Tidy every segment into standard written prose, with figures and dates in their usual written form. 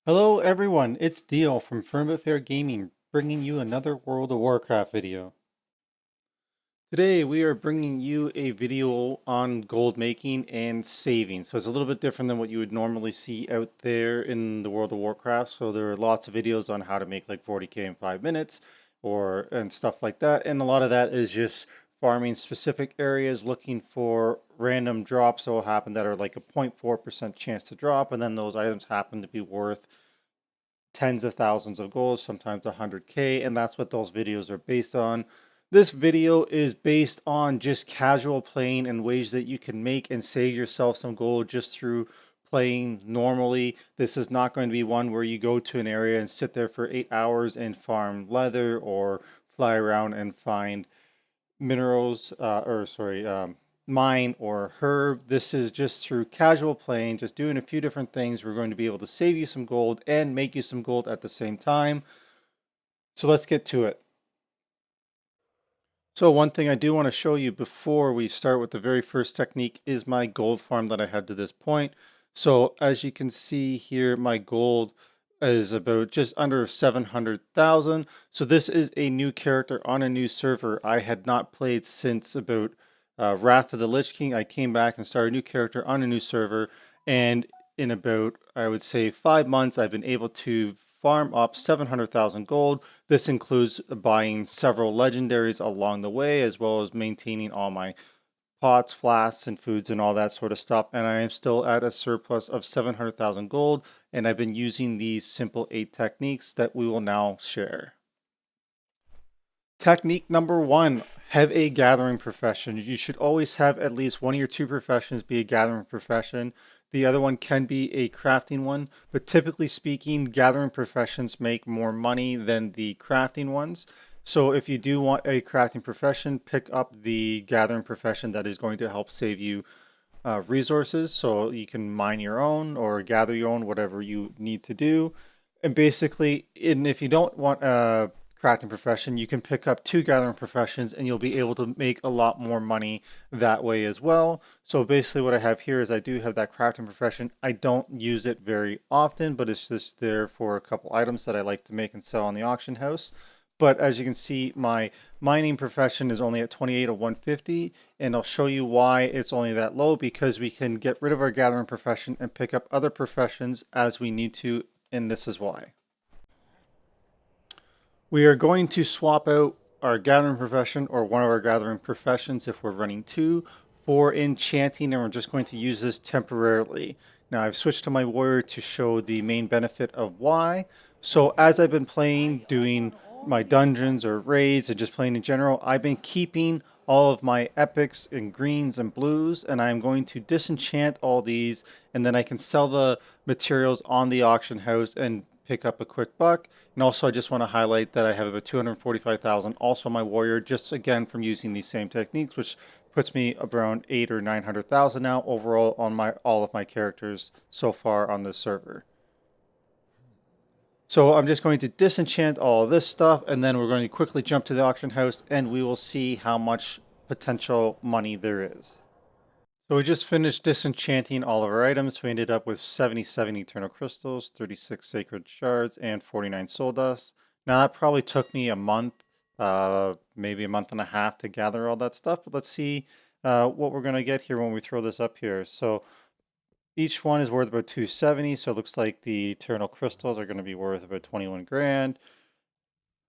Hello everyone, it's Dio from Firm Fair Gaming, bringing you another World of Warcraft video. Today we are bringing you a video on gold making and saving. So it's a little bit different than what you would normally see out there in the World of Warcraft. So there are lots of videos on how to make like 40k in 5 minutes and stuff like that. And a lot of that is just farming specific areas, looking for random drops that will happen that are like a 0.4% chance to drop, and then those items happen to be worth tens of thousands of gold, sometimes 100k, and that's what those videos are based on. This video is based on just casual playing and ways that you can make and save yourself some gold just through playing normally. This is not going to be one where you go to an area and sit there for 8 hours and farm leather or fly around and find minerals, mine or herb. This is just through casual playing, just doing a few different things. We're going to be able to save you some gold and make you some gold at the same time. So let's get to it. So one thing I do want to show you before we start with the very first technique is my gold farm that I had to this point. So as you can see here, my gold is about just under 700,000. So this is a new character on a new server. I had not played since about Wrath of the Lich King. I came back and started a new character on a new server, and in about, I would say, 5 months, I've been able to farm up 700,000 gold. This includes buying several legendaries along the way, as well as maintaining all my pots, flasks, and foods and all that sort of stuff. And I am still at a surplus of 700,000 gold, and I've been using these simple 8 techniques that we will now share. Technique number 1, have a gathering profession. You should always have at least one of your 2 professions be a gathering profession. The other one can be a crafting one, but typically speaking, gathering professions make more money than the crafting ones. So if you do want a crafting profession, pick up the gathering profession that is going to help save you resources. So you can mine your own or gather your own, whatever you need to do. And basically, if you don't want a crafting profession, you can pick up 2 gathering professions and you'll be able to make a lot more money that way as well. So basically what I have here is I do have that crafting profession. I don't use it very often, but it's just there for a couple items that I like to make and sell on the auction house. But as you can see, my mining profession is only at 28 of 150, and I'll show you why it's only that low, because we can get rid of our gathering profession and pick up other professions as we need to, and this is why. We are going to swap out our gathering profession, or one of our gathering professions if we're running 2, for enchanting, and we're just going to use this temporarily. Now I've switched to my warrior to show the main benefit of why. So as I've been playing, doing my dungeons or raids and just playing in general, I've been keeping all of my epics in greens and blues, and I'm going to disenchant all these, and then I can sell the materials on the auction house and pick up a quick buck. And also I just want to highlight that I have about 245,000 also on my warrior, just again from using these same techniques, which puts me around 8 or 900,000 now overall on my all of my characters so far on this server. So I'm just going to disenchant all of this stuff, and then we're going to quickly jump to the auction house and we will see how much potential money there is. So we just finished disenchanting all of our items. We ended up with 77 eternal crystals, 36 sacred shards, and 49 soul dust. Now that probably took me a month, maybe a month and a half to gather all that stuff, but let's see what we're going to get here when we throw this up here. So each one is worth about 270, so it looks like the eternal crystals are going to be worth about 21 grand.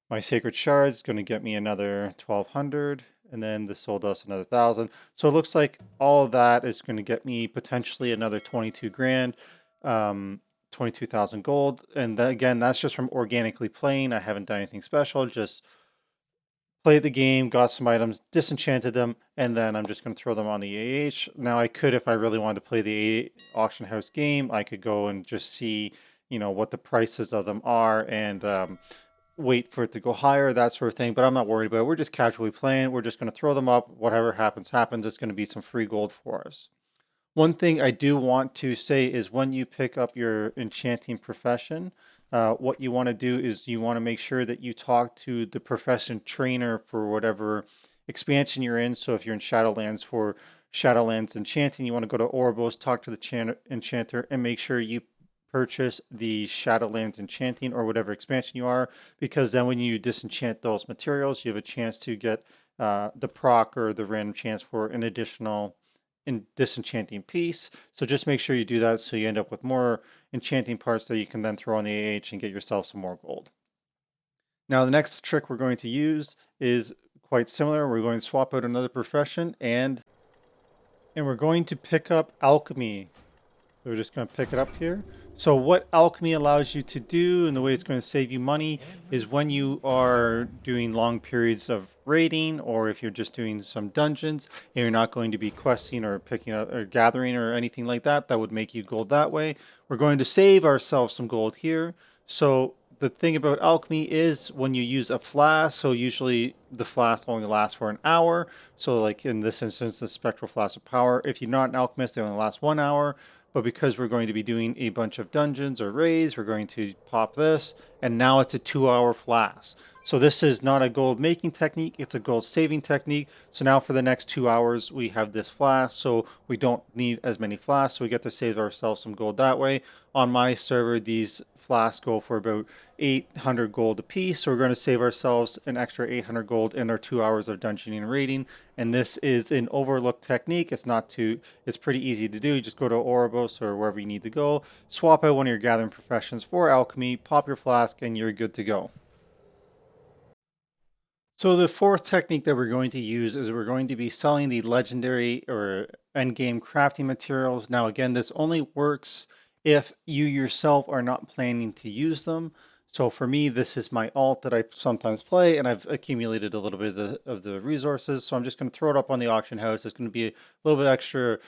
My sacred shards is going to get me another 1200, and then the soul dust another 1000. So it looks like all of that is going to get me potentially another 22 grand, 22,000 gold. And that, again, that's just from organically playing. I haven't done anything special, just played the game, got some items, disenchanted them, and then I'm just going to throw them on the AH. Now I could, if I really wanted to play the auction house game, I could go and just see, what the prices of them are, and wait for it to go higher, that sort of thing. But I'm not worried about it. We're just casually playing. We're just going to throw them up. Whatever happens, happens. It's going to be some free gold for us. One thing I do want to say is when you pick up your enchanting profession, what you want to do is you want to make sure that you talk to the profession trainer for whatever expansion you're in. So if you're in Shadowlands, for Shadowlands Enchanting, you want to go to Oribos, talk to the enchanter, and make sure you purchase the Shadowlands Enchanting or whatever expansion you are, because then when you disenchant those materials, you have a chance to get the proc or the random chance for an additional disenchanting piece. So just make sure you do that so you end up with more enchanting parts that you can then throw on the AH and get yourself some more gold. Now the next trick we're going to use is quite similar. We're going to swap out another profession and we're going to pick up alchemy. We're just going to pick it up here. So what alchemy allows you to do and the way it's going to save you money is when you are doing long periods of raiding, or if you're just doing some dungeons and you're not going to be questing or picking up or gathering or anything like that, that would make you gold that way. We're going to save ourselves some gold here. So the thing about alchemy is when you use a flask, so usually the flask only lasts for an hour. So like in this instance, the spectral flask of power, if you're not an alchemist, they only last 1 hour. But because we're going to be doing a bunch of dungeons or raids, we're going to pop this, and now it's a 2-hour flask. So this is not a gold making technique, it's a gold saving technique. So now for the next 2 hours, we have this flask, so we don't need as many flasks, so we get to save ourselves some gold that way. On my server, these flasks go for about 800 gold a piece, so we're going to save ourselves an extra 800 gold in our 2 hours of dungeoning and raiding. And this is an overlooked technique. It's pretty easy to do. You just go to Oribos or wherever you need to go, swap out one of your gathering professions for alchemy, pop your flask, and you're good to go. So the fourth technique that we're going to use is we're going to be selling the legendary or endgame crafting materials. Now again, this only works if you yourself are not planning to use them. So for me, this is my alt that I sometimes play, and I've accumulated a little bit of the resources. So I'm just going to throw it up on the auction house. It's going to be a little bit extra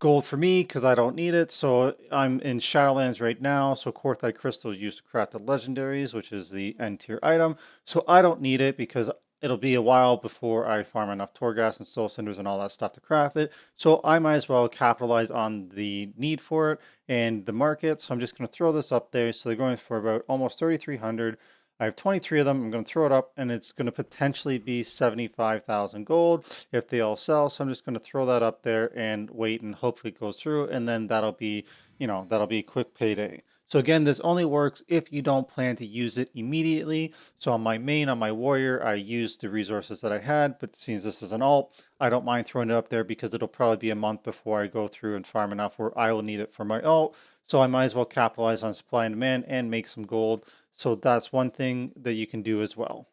gold for me because I don't need it. So I'm in Shadowlands right now. So Quartzite crystal is used to craft the legendaries, which is the end tier item. So I don't need it because it'll be a while before I farm enough Torghast and Soul Cinders and all that stuff to craft it. So I might as well capitalize on the need for it and the market. So I'm just going to throw this up there. So they're going for about almost 3,300. I have 23 of them. I'm going to throw it up and it's going to potentially be 75,000 gold if they all sell. So I'm just going to throw that up there and wait and hopefully it goes through. And then that'll be, that'll be a quick payday. So again, this only works if you don't plan to use it immediately. So on my warrior, I used the resources that I had, but since this is an alt, I don't mind throwing it up there because it'll probably be a month before I go through and farm enough where I will need it for my alt. So I might as well capitalize on supply and demand and make some gold. So that's one thing that you can do as well.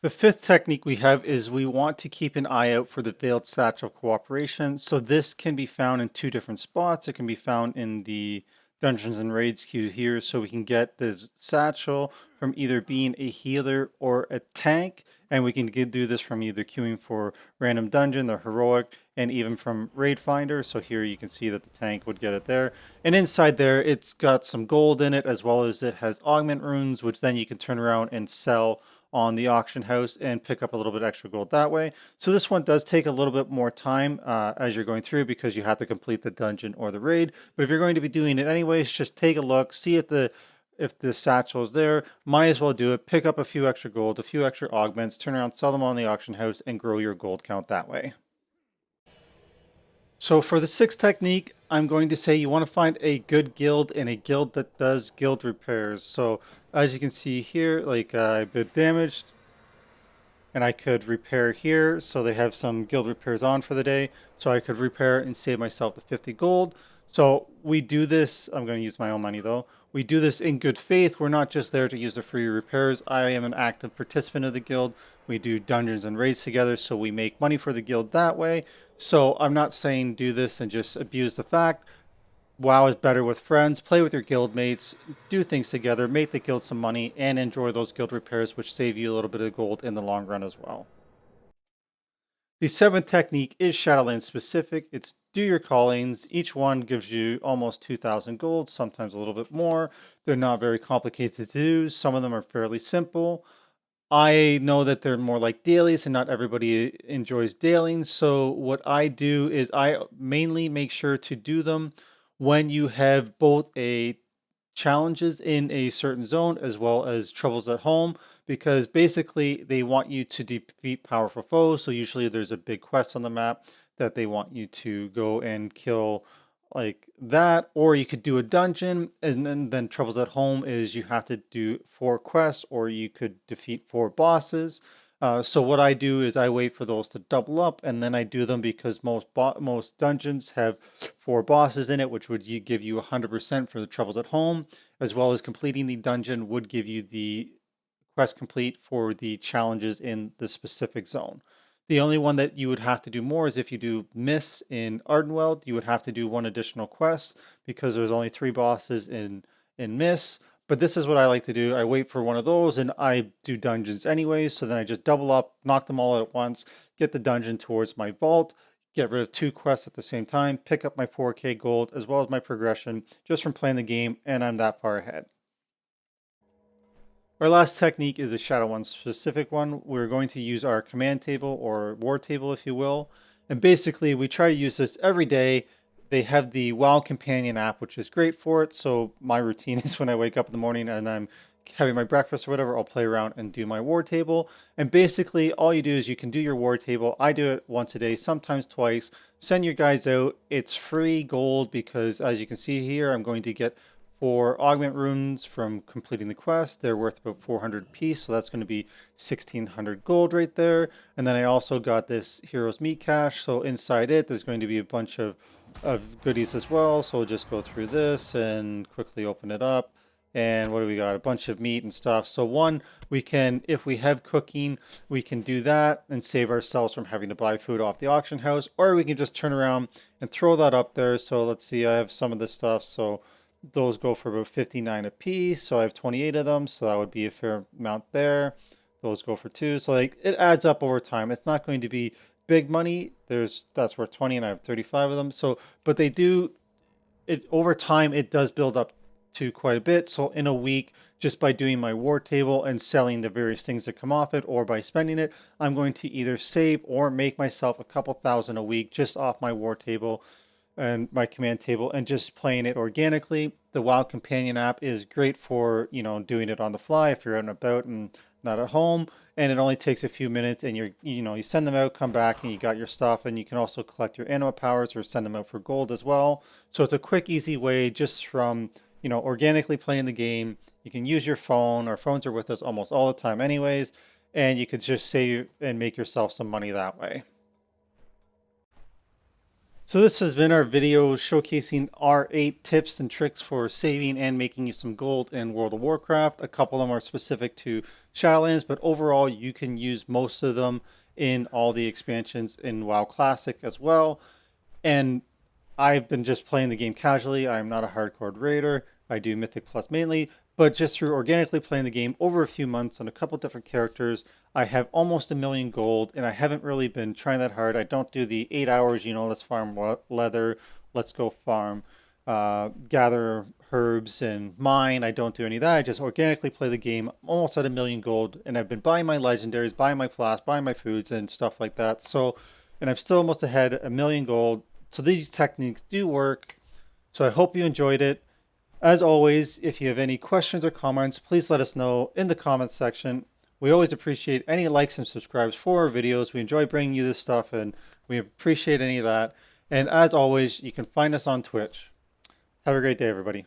The fifth technique we have is we want to keep an eye out for the Veiled Satch of Cooperation. So this can be found in 2 different spots. It can be found in the Dungeons and Raids queue here. So we can get this satchel from either being a healer or a tank. And we can do this from either queuing for random dungeon, the heroic, and even from Raid Finder. So here you can see that the tank would get it there. And inside there, it's got some gold in it, as well as it has augment runes, which then you can turn around and sell on the auction house and pick up a little bit extra gold that way. So this one does take a little bit more time as you're going through because you have to complete the dungeon or the raid. But if you're going to be doing it anyways, just take a look, see if the satchel is there, might as well do it, pick up a few extra gold, a few extra augments, turn around, sell them on the auction house, and grow your gold count that way. So for the sixth technique, I'm going to say you want to find a good guild and a guild that does guild repairs. So as you can see here, like I've been damaged and I could repair here. So they have some guild repairs on for the day. So I could repair and save myself the 50 gold. So we do this, I'm going to use my own money though. We do this in good faith. We're not just there to use the free repairs. I am an active participant of the guild. We do dungeons and raids together, so we make money for the guild that way. So I'm not saying do this and just abuse the fact. WoW is better with friends. Play with your guild mates, do things together, make the guild some money, and enjoy those guild repairs, which save you a little bit of gold in the long run as well. The seventh technique is Shadowlands specific. It's do your callings. Each one gives you almost 2,000 gold, sometimes a little bit more. They're not very complicated to do. Some of them are fairly simple. I know that they're more like dailies and not everybody enjoys dailies. So what I do is I mainly make sure to do them when you have both a challenges in a certain zone as well as troubles at home, because basically they want you to defeat powerful foes. So usually there's a big quest on the map that they want you to go and kill like that, or you could do a dungeon, and then Troubles at Home is you have to do 4 quests, or you could defeat 4 bosses. So what I do is I wait for those to double up, and then I do them because most dungeons have 4 bosses in it, which would give you 100% for the Troubles at Home, as well as completing the dungeon would give you the quest complete for the challenges in the specific zone. The only one that you would have to do more is if you do Miss in Ardenweld, you would have to do 1 additional quest because there's only 3 bosses in Miss. But this is what I like to do. I wait for one of those and I do dungeons anyways. So then I just double up, knock them all at once, get the dungeon towards my vault, get rid of 2 quests at the same time, pick up my 4K gold as well as my progression just from playing the game, and I'm that far ahead. Our last technique is a Shadow 1 specific one. We're going to use our command table or war table, if you will. And basically, we try to use this every day. They have the WoW Companion app, which is great for it. So my routine is when I wake up in the morning and I'm having my breakfast or whatever, I'll play around and do my war table. And basically, all you do is you can do your war table. I do it once a day, sometimes twice. Send your guys out. It's free gold because, as you can see here, I'm going to get 4 augment runes from completing the quest. They're worth about 400 apiece, so that's going to be 1600 gold right there. And then I also got this Hero's Meat Cache, so inside it there's going to be a bunch of goodies as well. So we'll just go through this and quickly open it up. And what do we got? A bunch of meat and stuff. So one, we can, if we have cooking, we can do that and save ourselves from having to buy food off the auction house, or we can just turn around and throw that up there. So let's see, I have some of this stuff. So those go for about 59 a piece, so I have 28 of them, so that would be a fair amount there. Those go for 2, so like it adds up over time. It's not going to be big money. That's worth 20, and I have 35 of them. So, but they do it over time. It does build up to quite a bit. So in a week, just by doing my war table and selling the various things that come off it, or by spending it, I'm going to either save or make myself a couple thousand a week just off my war table and my command table and just playing it organically. The WoW Companion app is great for, doing it on the fly if you're out and about and not at home. And it only takes a few minutes, and you send them out, come back, and you got your stuff. And you can also collect your anima powers or send them out for gold as well. So it's a quick, easy way just from, organically playing the game. You can use your phone. Our phones are with us almost all the time anyways. And you could just save and make yourself some money that way. So this has been our video showcasing our 8 tips and tricks for saving and making you some gold in World of Warcraft. A couple of them are specific to Shadowlands, but overall you can use most of them in all the expansions in WoW Classic as well. And I've been just playing the game casually. I'm not a hardcore raider. I do Mythic Plus mainly, but just through organically playing the game over a few months on a couple different characters, I have almost 1,000,000 gold, and I haven't really been trying that hard. I don't do the 8 hours, let's farm leather, let's go farm, gather herbs and mine. I don't do any of that. I just organically play the game. I'm almost at 1,000,000 gold, and I've been buying my legendaries, buying my flasks, buying my foods and stuff like that. So, and I'm still almost ahead 1,000,000 gold. So these techniques do work. So I hope you enjoyed it. As always, if you have any questions or comments, please let us know in the comments section. We always appreciate any likes and subscribes for our videos. We enjoy bringing you this stuff, and we appreciate any of that. And as always, you can find us on Twitch. Have a great day, everybody.